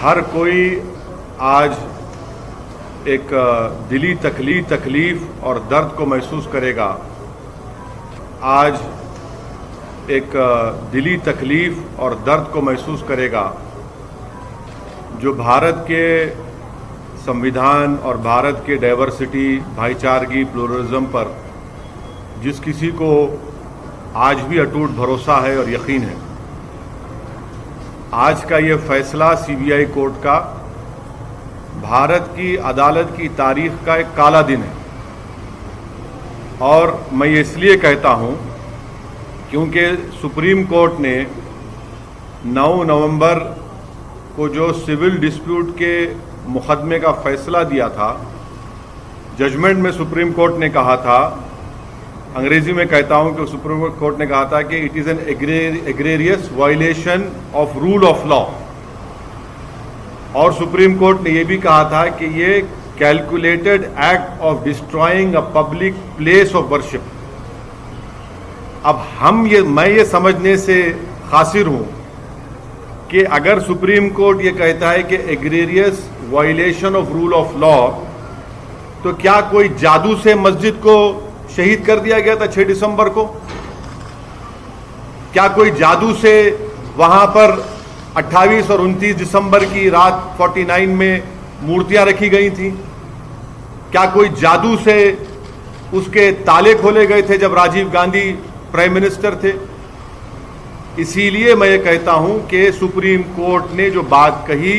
हर कोई आज एक दिली तकलीफ और दर्द को महसूस करेगा। आज एक दिली तकलीफ और दर्द को महसूस करेगा जो भारत के संविधान और भारत के डाइवर्सिटी, भाईचारगी, प्लुरलिज्म पर जिस किसी को आज भी अटूट भरोसा है और यकीन है। आज का ये फैसला सीबीआई कोर्ट का भारत की अदालत की तारीख का एक काला दिन है। और मैं ये इसलिए कहता हूँ क्योंकि सुप्रीम कोर्ट ने 9 नवंबर को जो सिविल डिस्प्यूट के मुकदमे का फैसला दिया था, जजमेंट में सुप्रीम कोर्ट ने कहा था, अंग्रेजी में कहता हूं कि सुप्रीम कोर्ट ने कहा था कि it is an egregious violation of rule of law. और सुप्रीम कोर्ट ने यह भी कहा था कि ये calculated act of destroying a public place of worship. अब मैं ये समझने से कासिर हूं कि अगर सुप्रीम कोर्ट ये कहता है कि egregious violation of rule of law, तो क्या कोई जादू से मस्जिद को शहीद कर दिया गया था 6 दिसंबर को? क्या कोई जादू से वहां पर 28 और 29 दिसंबर की रात 49 में मूर्तियां रखी गई थी? क्या कोई जादू से उसके ताले खोले गए थे जब राजीव गांधी प्राइम मिनिस्टर थे? इसीलिए मैं ये कहता हूं कि सुप्रीम कोर्ट ने जो बात कही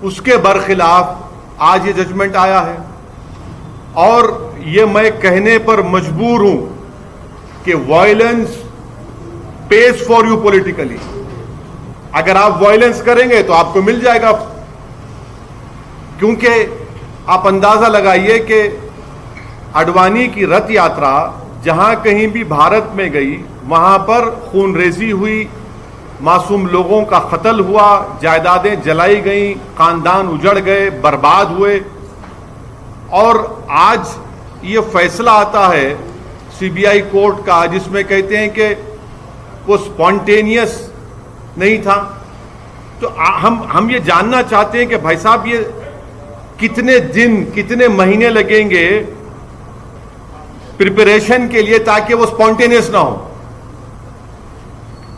उसके बरखिलाफ आज ये जजमेंट आया है। और ये मैं कहने पर मजबूर हूं कि violence page for you politically. अगर आप वायलेंस करेंगे तो आपको मिल जाएगा, क्योंकि आप अंदाजा लगाइए कि आडवाणी की रथ यात्रा जहां कहीं भी भारत में गई, वहां पर खूनरेजी हुई, मासूम लोगों का कत्ल हुआ, जायदादें जलाई गईं, खानदान उजड़ गए, बर्बाद हुए। और आज ये फैसला आता है सीबीआई कोर्ट का जिसमें कहते हैं कि वो स्पॉन्टेनियस नहीं था। तो हम ये जानना चाहते हैं कि भाई साहब, ये कितने दिन, कितने महीने लगेंगे प्रिपरेशन के लिए ताकि वो स्पॉन्टेनियस ना हो?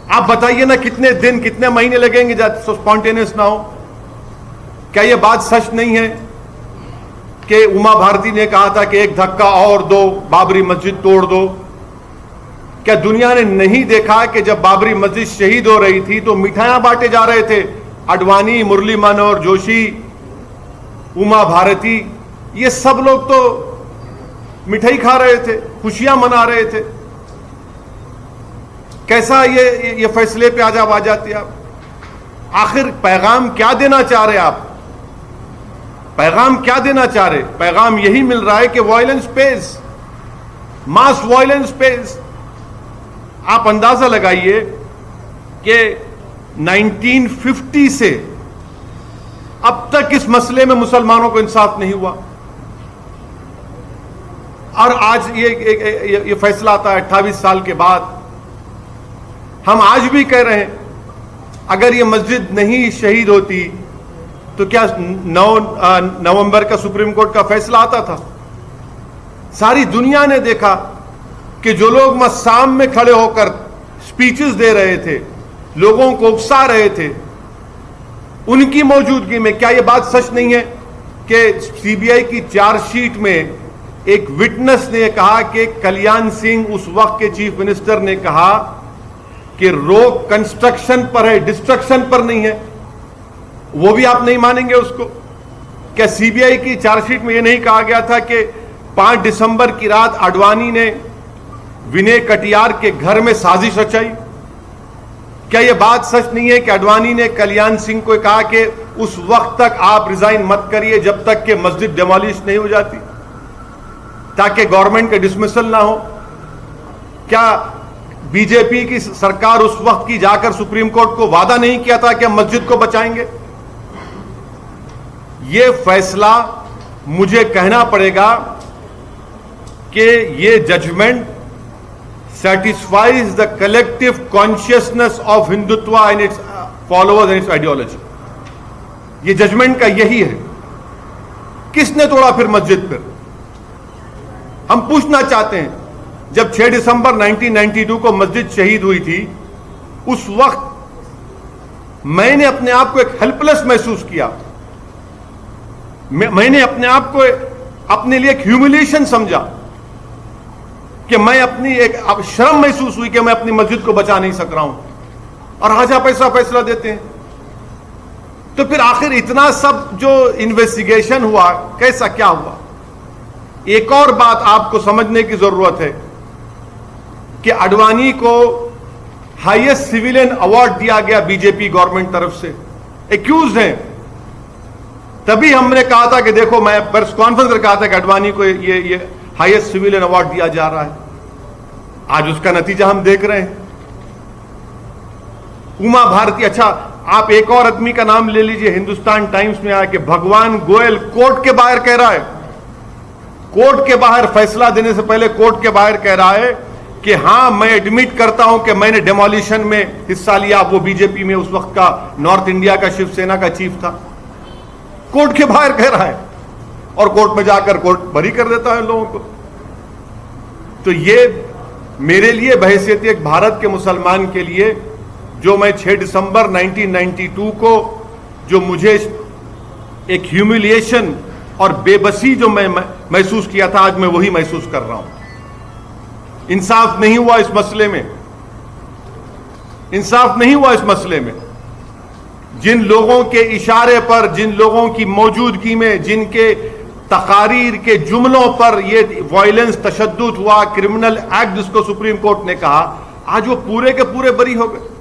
आप बताइए ना, कितने दिन, कितने महीने लगेंगे स्पॉन्टेनियस ना हो? क्या यह बात सच नहीं है कि उमा भारती ने कहा था कि एक धक्का और दो, बाबरी मस्जिद तोड़ दो? क्या दुनिया ने नहीं देखा कि जब बाबरी मस्जिद शहीद हो रही थी तो मिठाइयां बांटे जा रहे थे? आडवाणी, मुरली मनोहर जोशी, उमा भारती, ये सब लोग तो मिठाई खा रहे थे, खुशियां मना रहे थे। कैसा ये फैसले पे आज आ जाती आप? आखिर पैगाम क्या देना चाह रहे आप? पैगाम क्या देना चाह रहे? पैगाम यही मिल रहा है कि वायलेंस पेज, मास वायलेंस पेज। आप अंदाजा लगाइए कि 1950 से अब तक इस मसले में मुसलमानों को इंसाफ नहीं हुआ, और आज ये फैसला आता है 28 साल के बाद। हम आज भी कह रहे हैं, अगर ये मस्जिद नहीं शहीद होती तो क्या 9 नवंबर का सुप्रीम कोर्ट का फैसला आता था? सारी दुनिया ने देखा कि जो लोग मस्साम में खड़े होकर स्पीचेस दे रहे थे, लोगों को उकसा रहे थे, उनकी मौजूदगी में क्या यह बात सच नहीं है कि सीबीआई की चार्जशीट में एक विटनेस ने कहा कि कल्याण सिंह, उस वक्त के चीफ मिनिस्टर, ने कहा कि रोक कंस्ट्रक्शन पर है, डिस्ट्रक्शन पर नहीं है? वो भी आप नहीं मानेंगे उसको? क्या सीबीआई की चार्जशीट में यह नहीं कहा गया था कि 5 दिसंबर की रात आडवाणी ने विनय कटियार के घर में साजिश रचाई? क्या यह बात सच नहीं है कि आडवाणी ने कल्याण सिंह को कहा कि उस वक्त तक आप रिजाइन मत करिए जब तक कि मस्जिद डेमोलिश नहीं हो जाती, ताकि गवर्नमेंट का डिसमिसल ना हो? क्या बीजेपी की सरकार उस वक्त की जाकर सुप्रीम कोर्ट को वादा नहीं किया था कि हम मस्जिद को बचाएंगे? ये फैसला मुझे कहना पड़ेगा कि ये judgement satisfies the collective consciousness of Hindutva and its followers and its ideology. ये जजमेंट का यही है. किसने तोड़ा फिर मस्जिद पर? हम पूछना चाहते हैं, जब 6 दिसंबर 1992 को मस्जिद शहीद हुई थी, उस वक्त मैंने अपने आप को एक हेल्पलेस महसूस किया. मैंने अपने आप को अपने लिए एक ह्यूमिलिएशन समझा कि मैं अपनी एक शर्म महसूस हुई कि मैं अपनी मस्जिद को बचा नहीं सक रहा हूं, और आज आप ऐसा फैसला देते हैं. तो फिर आखिर इतना सब जो इन्वेस्टिगेशन हुआ, कैसा क्या हुआ? एक और बात आपको समझने की जरूरत है कि आडवाणी को हाईएस्ट सिविलियन अवार्ड दिया गया बीजेपी गवर्नमेंट तरफ से. एक्यूज हैं. तभी हमने कहा था कि देखो, मैं प्रेस कॉन्फ्रेंस में कहा था कि आडवाणी को ये हाईएस्ट सिविलियन अवार्ड दिया जा रहा है. आज उसका नतीजा हम देख रहे हैं. उमा भारती, अच्छा आप एक और आदमी का नाम ले लीजिए, हिंदुस्तान टाइम्स में आया कि भगवान गोयल कोर्ट के बाहर कह रहा है, कोर्ट के बाहर फैसला देने से पहले कोर्ट के बाहर कह रहा है कि हां, मैं एडमिट करता हूं कि मैंने डेमोलिशन में हिस्सा लिया. वो बीजेपी में उस वक्त का नॉर्थ इंडिया का शिवसेना का चीफ था. कोर्ट के बाहर कह रहा है और कोर्ट में जाकर कोर्ट बरी कर देता है लोगों को. तो ये मेरे लिए बहैसियत एक भारत के मुसलमान के लिए, जो मैं 6 दिसंबर 1992 को जो मुझे एक ह्यूमिलिएशन और बेबसी जो मैं महसूस किया था, आज मैं वही महसूस कर रहा हूं. इंसाफ नहीं हुआ इस मसले में. इंसाफ नहीं हुआ इस मसले में. जिन लोगों के इशारे पर, जिन लोगों की मौजूदगी में, जिनके तकारीर के जुमलों पर ये वायलेंस, तशद्दुद हुआ, क्रिमिनल एक्ट जिसको सुप्रीम कोर्ट ने कहा, आज वो पूरे के पूरे बरी हो गए.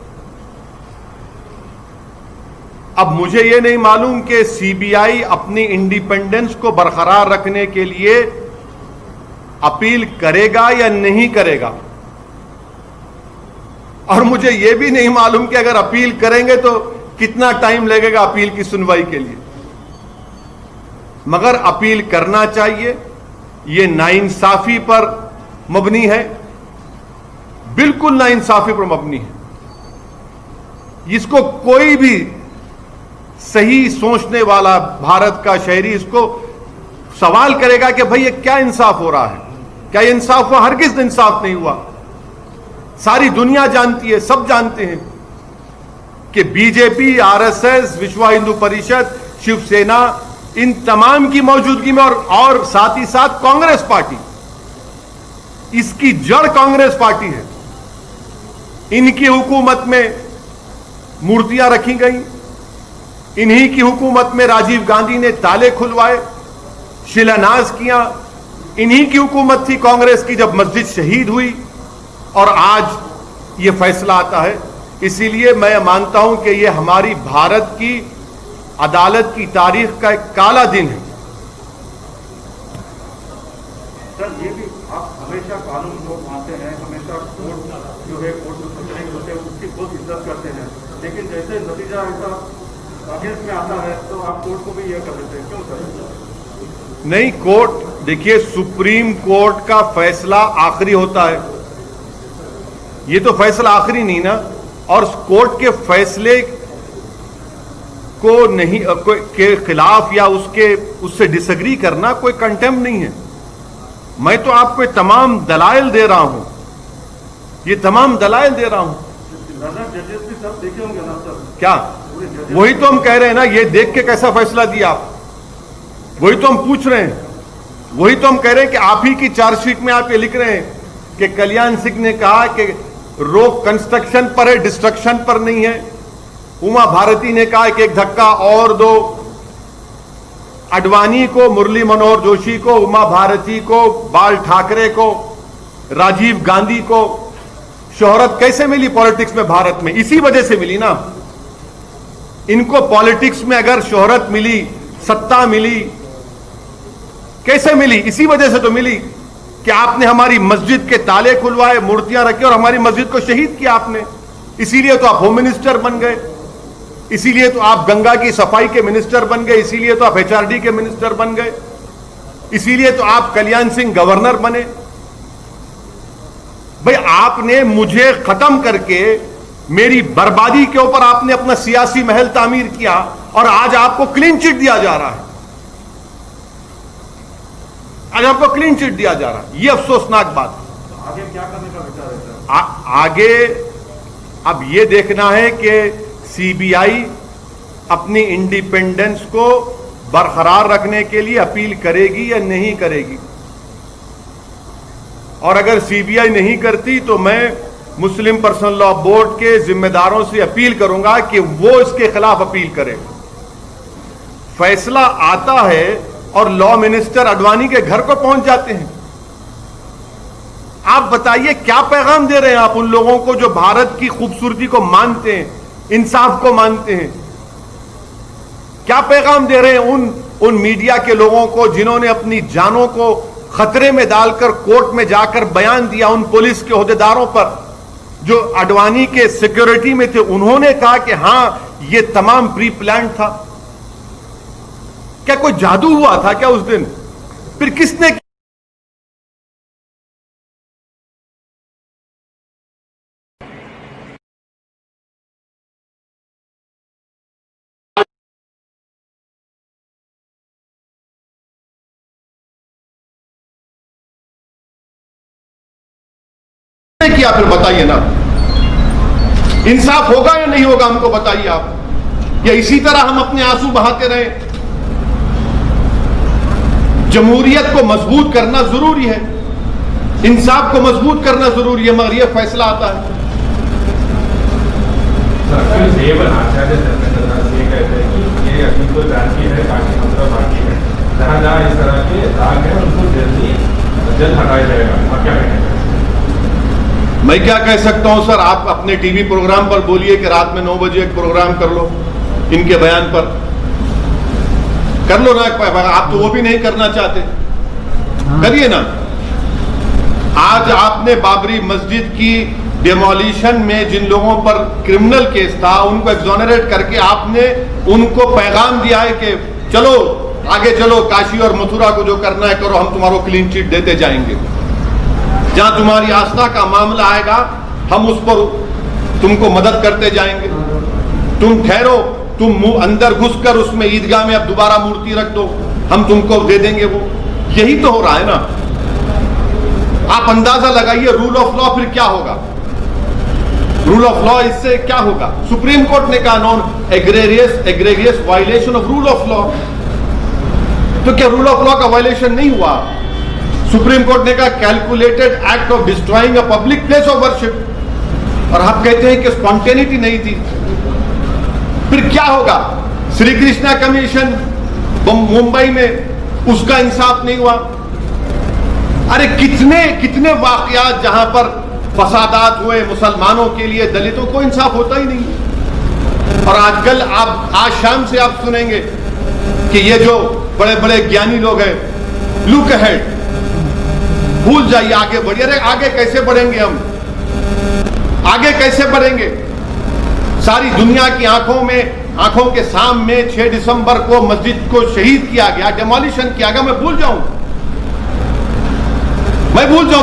अब मुझे ये नहीं मालूम कि सीबीआई अपनी इंडिपेंडेंस को बरकरार रखने के लिए अपील करेगा या नहीं करेगा, और मुझे यह भी नहीं मालूम कि अगर अपील करेंगे तो कितना टाइम लगेगा अपील की सुनवाई के लिए. मगर अपील करना चाहिए. यह नाइंसाफी पर मबनी है, बिल्कुल नाइंसाफी पर मबनी है. इसको कोई भी सही सोचने वाला भारत का शहरी इसको सवाल करेगा कि भाई ये क्या इंसाफ हो रहा है, क्या ये इंसाफ हुआ? हरगिज़ इंसाफ नहीं हुआ. सारी दुनिया जानती है, सब जानते हैं कि बीजेपी, आरएसएस, विश्व हिंदू परिषद, शिवसेना, इन तमाम की मौजूदगी में और साथ ही साथ कांग्रेस पार्टी, इसकी जड़ कांग्रेस पार्टी है. इनकी हुकूमत में मूर्तियां रखी गई, इन्हीं की हुकूमत में राजीव गांधी ने ताले खुलवाए, शिलान्यास किया. इन्हीं की हुकूमत थी कांग्रेस की जब मस्जिद शहीद हुई, और आज ये फैसला आता है. इसीलिए मैं मानता हूं कि ये हमारी भारत की अदालत की तारीख का एक काला दिन है. सर, ये भी आप हमेशा कानून को मानते हैं, हमेशा कोर्ट जो है, कोर्ट जो फैसले होते हैं उसकी बहुत इज्जत करते हैं, लेकिन जैसे नतीजा ऐसा अगेंस्ट में आता है तो आप कोर्ट को भी यह कर देते हैं, क्यों सर? नहीं, कोर्ट, देखिए, सुप्रीम कोर्ट का फैसला आखिरी होता है. ये तो फैसला आखिरी नहीं ना, और कोर्ट के फैसले को नहीं के खिलाफ या उससे डिसएग्री करना कोई कंटेम्प्ट नहीं है. मैं तो आपको तमाम दलाइल दे रहा हूं, ये तमाम दलाइल दे रहा हूं. जजेस भी सब देखे होंगे ना सर? क्या? वही तो हम कह रहे हैं ना, ये देख के कैसा फैसला दिया आप, वही तो हम पूछ रहे हैं. वही तो हम कह रहे हैं कि आप ही की चार्जशीट में आप ये लिख रहे हैं कि कल्याण सिंह ने कहा कि रोक कंस्ट्रक्शन पर है, डिस्ट्रक्शन पर नहीं है. उमा भारती ने कहा कि एक धक्का और दो. आडवाणी को, मुरली मनोहर जोशी को, उमा भारती को, बाल ठाकरे को, राजीव गांधी को शोहरत कैसे मिली पॉलिटिक्स में भारत में? इसी वजह से मिली ना. इनको पॉलिटिक्स में अगर शोहरत मिली, सत्ता मिली, कैसे मिली? इसी वजह से तो मिली कि आपने हमारी मस्जिद के ताले खुलवाए, मूर्तियां रखी और हमारी मस्जिद को शहीद किया आपने. इसीलिए तो आप होम मिनिस्टर बन गए, इसीलिए तो आप गंगा की सफाई के मिनिस्टर बन गए, इसीलिए तो आप एचआरडी के मिनिस्टर बन गए, इसीलिए तो आप कल्याण सिंह गवर्नर बने. भाई आपने मुझे खत्म करके मेरी बर्बादी के ऊपर आपने अपना सियासी महल तामीर किया और आज आपको क्लीन चिट दिया जा रहा है। आज आपको क्लीन चिट दिया जा रहा है, यह अफसोसनाक बात है। आगे क्या करने का विचार है सर? आगे अब यह देखना है कि सीबीआई अपनी इंडिपेंडेंस को बरकरार रखने के लिए अपील करेगी या नहीं करेगी। और अगर सीबीआई नहीं करती तो मैं मुस्लिम पर्सनल लॉ बोर्ड के जिम्मेदारों से अपील करूंगा कि वो इसके खिलाफ अपील करें। फैसला आता है और लॉ मिनिस्टर अडवाणी के घर को पहुंच जाते हैं। आप बताइए क्या पैगाम दे रहे हैं आप उन लोगों को जो भारत की खूबसूरती को मानते हैं, इंसाफ को मानते हैं? क्या पैगाम दे रहे हैं उन मीडिया के लोगों को जिन्होंने अपनी जानों को खतरे में डालकर कोर्ट में जाकर बयान दिया? उन पुलिस के ओहदेदारों पर जो अडवाणी के सिक्योरिटी में थे, उन्होंने कहा कि हां यह तमाम प्री प्लान था। क्या कोई जादू हुआ था क्या उस दिन? फिर किसने किया? फिर बताइए ना, इंसाफ होगा या नहीं होगा हमको बताइए आप। या इसी तरह हम अपने आंसू बहाते रहे? जमहूरियत को मजबूत करना जरूरी है, इंसाफ को मजबूत करना जरूरी है, मगर यह फैसला आता है। जहां जहां इस तरह के दाग है उनको जल्द हटाया जाएगा। क्या कहेंगे? मैं क्या कह सकता हूं सर, आप अपने टीवी प्रोग्राम पर बोलिए कि रात में 9 बजे एक प्रोग्राम कर लो इनके बयान पर, कर लो ना। आप तो वो भी नहीं करना चाहते, करिए ना। आज आपने बाबरी मस्जिद की डिमोलिशन में जिन लोगों पर क्रिमिनल केस था उनको एक्सोनरेट करके आपने उनको पैगाम दिया है कि चलो आगे चलो, काशी और मथुरा को जो करना है करो, हम तुम्हारो क्लीन चिट देते जाएंगे। जहां तुम्हारी आस्था का मामला आएगा हम उस पर तुमको मदद करते जाएंगे। तुम ठहरो, तुम अंदर घुसकर उसमें ईदगाह में अब दोबारा मूर्ति रख दो, हम तुमको दे देंगे वो। यही तो हो रहा है ना। आप अंदाजा लगाइए रूल ऑफ लॉ फिर क्या होगा। रूल ऑफ लॉ इससे क्या होगा? सुप्रीम कोर्ट ने कहा non egregious violation of rule of law. तो क्या रूल ऑफ लॉ का वायलेशन नहीं हुआ? सुप्रीम कोर्ट ने कहा calculated act of destroying a public place of worship, और आप कहते हैं कि स्पॉन्टेनिटी नहीं थी। फिर क्या होगा? श्री कृष्णा कमीशन मुंबई में, उसका इंसाफ नहीं हुआ। अरे कितने कितने वाकयात जहां पर फसादात हुए मुसलमानों के लिए, दलितों को इंसाफ होता ही नहीं। और आजकल आप आज शाम से आप सुनेंगे कि ये जो बड़े बड़े ज्ञानी लोग हैं, लुक अहेड, भूल जाइए, आगे बढ़िए। अरे आगे कैसे बढ़ेंगे हम? आगे कैसे बढ़ेंगे? सारी दुनिया की आंखों के सामने 6 दिसंबर को मस्जिद को शहीद किया गया, डिमोलिशन किया गया। मैं भूल जाऊं?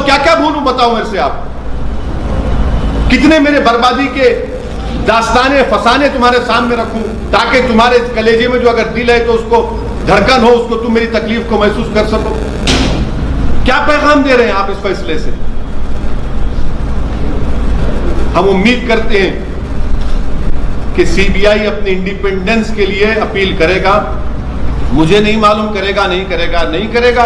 क्या क्या भूलूं? बताओ मेरे से आप। कितने मेरे बर्बादी के दास्ताने फसाने तुम्हारे सामने रखूं ताकि तुम्हारे कलेजे में जो अगर दिल है तो उसको धड़कन हो, उसको तुम मेरी तकलीफ को महसूस कर सको। क्या पैगाम दे रहे हैं आप इस फैसले से? हम उम्मीद करते हैं कि सीबीआई अपनी इंडिपेंडेंस के लिए अपील करेगा। मुझे नहीं मालूम करेगा नहीं करेगा,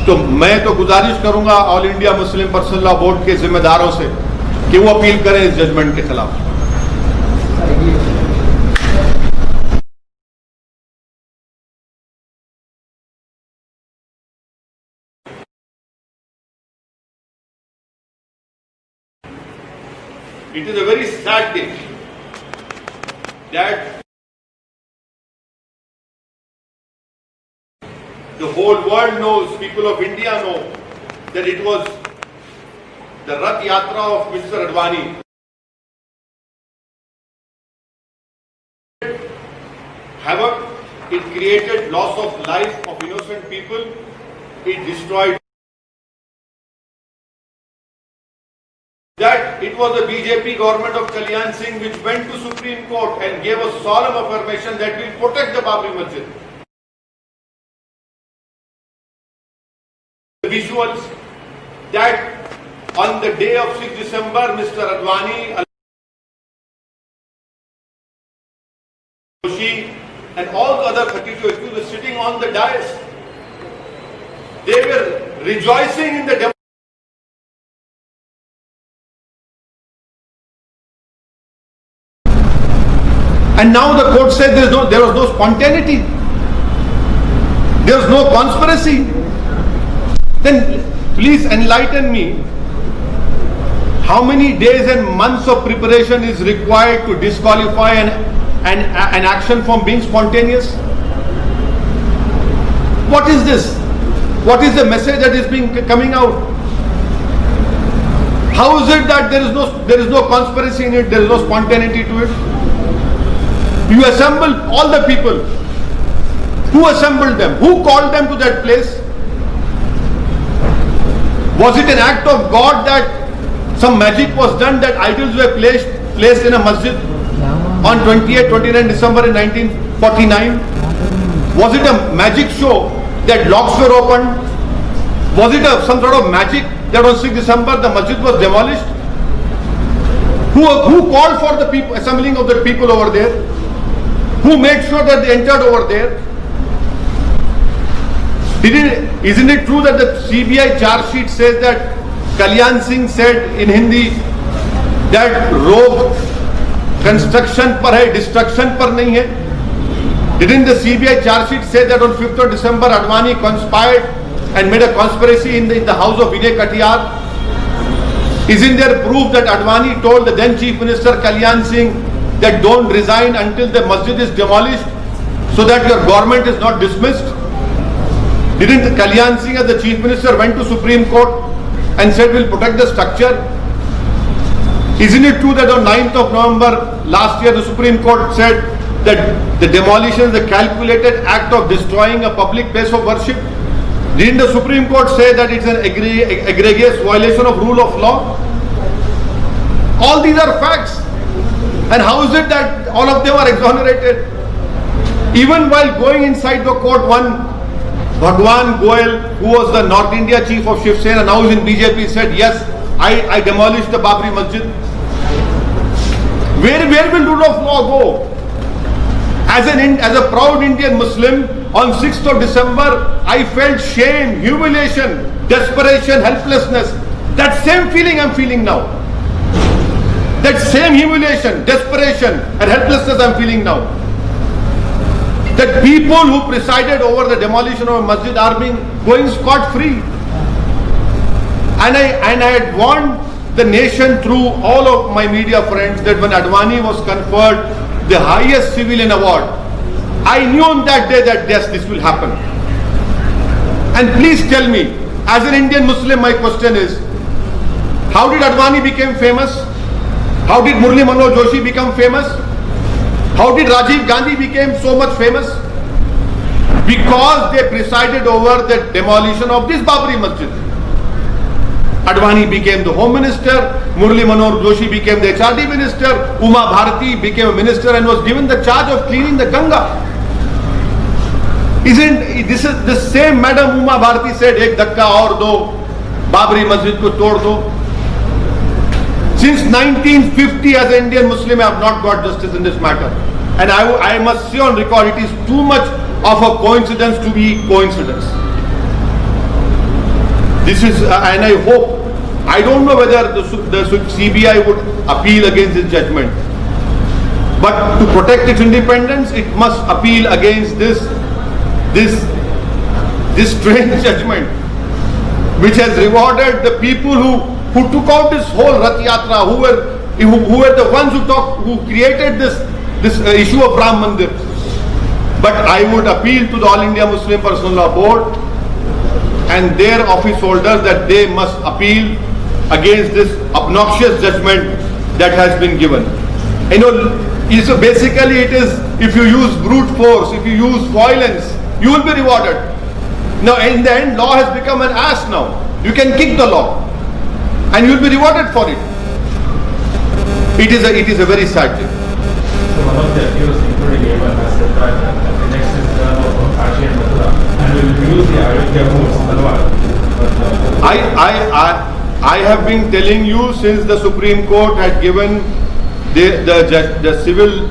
तो मैं तो गुजारिश करूंगा all India Muslim personal law board के जिम्मेदारों से कि वो अपील करें इस जजमेंट के खिलाफ। It is a very sad day that the whole world knows, people of India know, that it was the Rath Yatra of Mr. Advani. Havoc, it created loss of life of innocent people, it destroyed It was the BJP government of Kalyan Singh which went to Supreme Court and gave a solemn affirmation that will protect the Babri Masjid. The visuals that on the day of 6 December, Mr. Advani, Joshi and all the other 32 accused were sitting on the dais. They were rejoicing in the democracy. And now the court said there was no spontaneity. There was no conspiracy. Then please enlighten me. How many days and months of preparation is required to disqualify an action from being spontaneous? What is this? What is the message that is coming out? How is it that there is no conspiracy in it, there is no spontaneity to it? You assemble all the people. Who assembled them? Who called them to that place? Was it an act of God that some magic was done, that idols were placed in a masjid on 28-29 December in 1949? Was it a magic show that locks were opened? Was it some sort of magic that on 6 December the masjid was demolished? Who called for the people, assembling of the people over there? Who made sure that they entered over there? Isn't it true that the CBI charge sheet says that Kalyan Singh said in Hindi that road construction par hai, destruction par nahi hai? Didn't the CBI charge sheet say that on 5th of December Advani conspired and made a conspiracy in the house of Vinay Katiyar? Isn't there proof that Advani told the then Chief Minister Kalyan Singh that don't resign until the masjid is demolished so that your government is not dismissed? Didn't Kalyan Singh as the Chief Minister went to Supreme Court and said we'll protect the structure? Isn't it true that on 9th of November last year the Supreme Court said that the demolition is a calculated act of destroying a public place of worship? Didn't the Supreme Court say that it's an egregious violation of rule of law? All these are facts. And how is it that all of them are exonerated? Even while going inside the court, one Bhagwan Goel, who was the North India chief of Shiv Sena, now is in BJP, said, yes, I demolished the Babri Masjid. Where will rule of law go? As a proud Indian Muslim, on 6th of December, I felt shame, humiliation, desperation, helplessness. That same feeling I'm feeling now. That same humiliation, desperation and helplessness I'm feeling now. That people who presided over the demolition of a masjid are going scot-free. And I had warned the nation through all of my media friends that when Advani was conferred the highest civilian award, I knew on that day that yes, this will happen. And please tell me, as an Indian Muslim, my question is, how did Advani become famous? How did Murli Manohar Joshi become famous? How did Rajiv Gandhi become so much famous? Because they presided over the demolition of this Babri Masjid. Advani became the Home Minister, Murli Manohar Joshi became the HRD Minister, Uma Bharti became a minister and was given the charge of cleaning the Ganga. Isn't this is the same Madam Uma Bharti said, ek dhakka aur do, Babri Masjid ko tod do. Since 1950 as an Indian Muslim I have not got justice in this matter. And I must say on record, it is too much of a coincidence to be coincidence. This is, and I hope, I don't know whether the CBI would appeal against this judgment. But to protect its independence, it must appeal against this strange judgment, which has rewarded the people who took out this whole Rath Yatra, who were the ones who created this issue of Ram Mandir. But I would appeal to the All India Muslim Personal Law Board and their office holders that they must appeal against this obnoxious judgment that has been given. You know, so basically it is, if you use brute force, if you use violence, you will be rewarded. Now in the end, law has become an ass now. You can kick the law and you will be rewarded for it. It is a very sad thing. So one of the accused, including Evan, has said that the next is the term of Kashi and Mathura and will use the Ayodhya votes, Talwar. I have been telling you since the Supreme Court had given the civil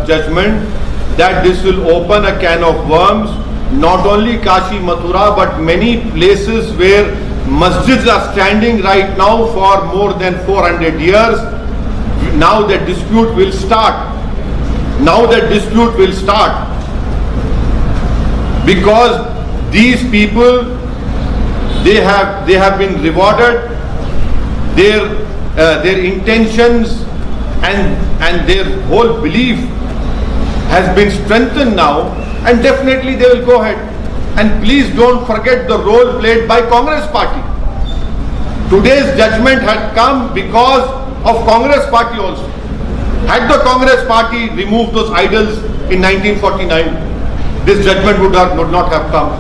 judgment that this will open a can of worms, not only Kashi, Mathura, but many places where masjids are standing right now for more than 400 years. Now the dispute will start. Now the dispute will start because these people, they have been rewarded. Their intentions and their whole belief has been strengthened now, and definitely they will go ahead. And please don't forget the role played by Congress party. Today's judgment had come because of Congress party also. Had the Congress party removed those idols in 1949, this judgment would not have come.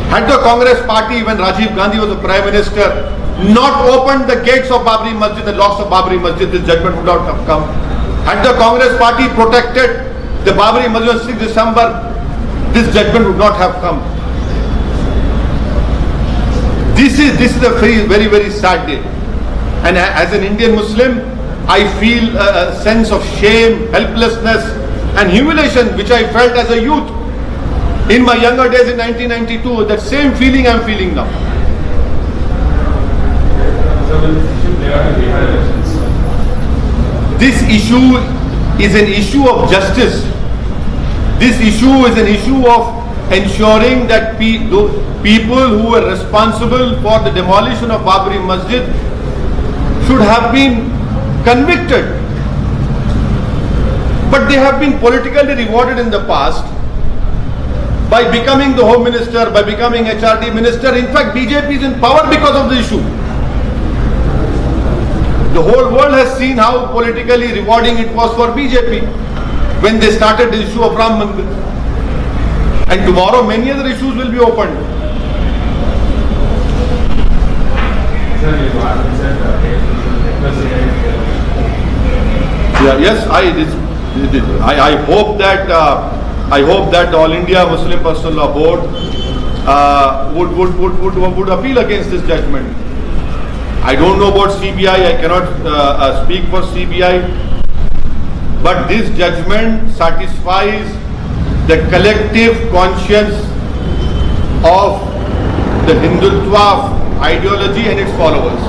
Had the Congress party, when Rajiv Gandhi was the Prime Minister, not opened the gates of Babri Masjid, the locks of Babri Masjid, this judgment would not have come. Had the Congress party protected the Babri Masjid on 6th December, this judgment would not have come. This is a very, very sad day. And as an Indian Muslim, I feel a sense of shame, helplessness and humiliation which I felt as a youth. In my younger days in 1992, that same feeling I am feeling now. So will this issue play out in Bihar elections? This issue is an issue of justice. This issue is an issue of ensuring that people who were responsible for the demolition of Babri Masjid should have been convicted. But they have been politically rewarded in the past by becoming the Home Minister, by becoming HRD Minister. In fact, BJP is in power because of the issue. The whole world has seen how politically rewarding it was for BJP when they started the issue of Ram Mandir. And tomorrow many other issues will be opened. Sir, you said Yes, I hope that the All India Muslim Personal Law Board would appeal against this judgment. I don't know about CBI. I cannot speak for CBI, but this judgment satisfies the collective conscience of the Hindutva ideology and its followers.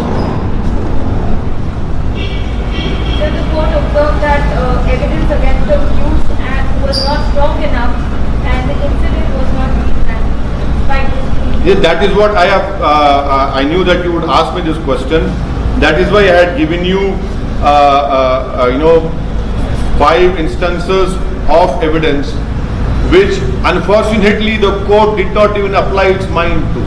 So the court observed that evidence against the accused was not strong enough and the incident was not planned. Yes, that is what I have. I knew that you would ask me this question. That is why I had given you, 5 instances of evidence, which unfortunately the court did not even apply its mind to.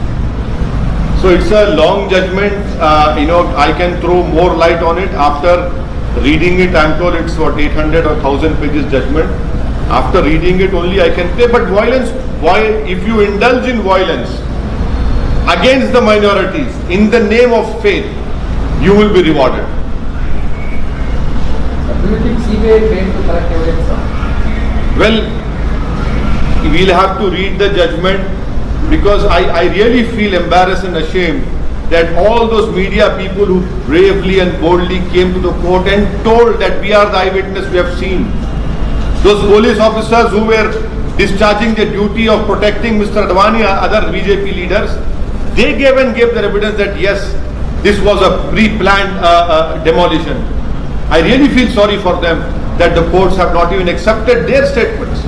So it's a long judgment. I can throw more light on it after reading it. I'm told it's 800 or 1000 pages judgment. After reading it only I can say, but if you indulge in violence against the minorities in the name of faith, you will be rewarded. Do you think CBI failed to collect evidence, sir? Well, we'll have to read the judgment, because I really feel embarrassed and ashamed that all those media people who bravely and boldly came to the court and told that we are the eyewitness, we have seen. Those police officers who were discharging the duty of protecting Mr. Advani and other BJP leaders, they gave their evidence that yes, this was a pre-planned demolition. I really feel sorry for them that the courts have not even accepted their statements.